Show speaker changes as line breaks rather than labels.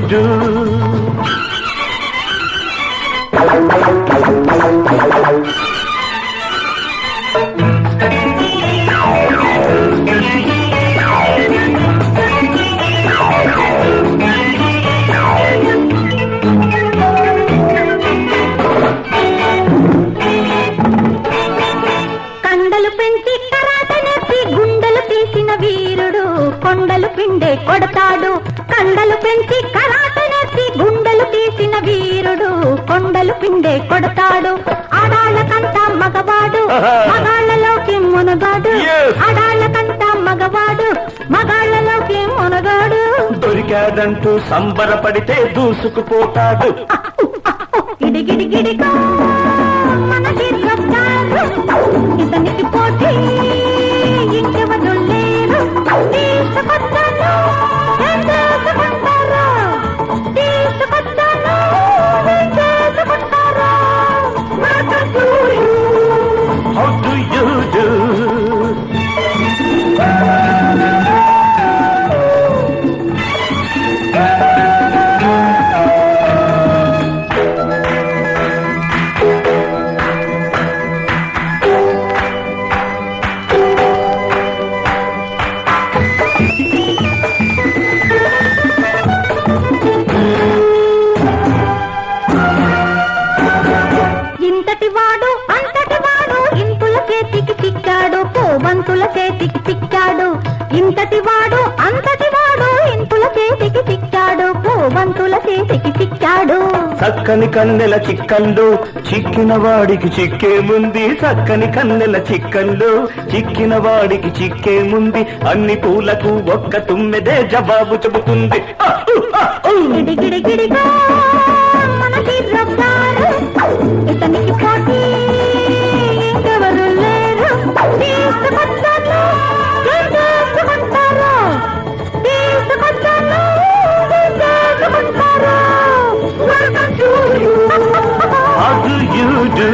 do?
కండలు పెంచి కరాట నేర్పి గుండెలు తీసిన వీరుడు కొండలు పిండే కొడతాడు. కండలు పెంచి కరాట నేర్పి గుండెలు తీసిన వీరుడు కొండలు పిండే కొడతాడు. ఆడాళ్ళకంతా మగవాడు మగాళ్ళలోకి మునగాడు. ఆడాళ్ళకంతా మగవాడు మగాళ్ళలోకి మునగాడు.
దొరికాడంటూ సంబరపడితే దూసుకుపోతాడు.
గిడిగిడిగిడిగా మనకి కొట్టాడు. ఇతనికి పోటీ ఇంకెవరు లేరు. తీసుకొచ్చాను చేసుకుంటారు. తీసుకొచ్చాను చేసుకుంటారు.
How do you do?
ఇంతటి వాడు అంతటి వాడు ఇంతుల చేతికి చిక్కాడు. పోబంతుల చేతికి చిక్కాడు. ఇంతటి వాడు అంతటి వాడు ఇంతుల చేతికి చిక్కాడు. పోబంతుల చేతికి చిక్కాడు.
చక్కని కన్నెల చిక్కల్లో చిక్కిన వాడికి చిక్కేముంది. చక్కని కన్నెల చిక్కల్లో చిక్కిన వాడికి చిక్కేముంది. అన్ని పూలకు ఒక్క తుమ్మెదే జవాబు చెబుతుంది.
గిడిగిడిగిడిగా మనకి రబ్బారు. ఇతనికి పోటీ ఇంకెవరు లేరు. తీసుకొచ్చాను చేసుకుంటారు. తీసుకొచ్చాను చేసుకుంటారు.
How do you do?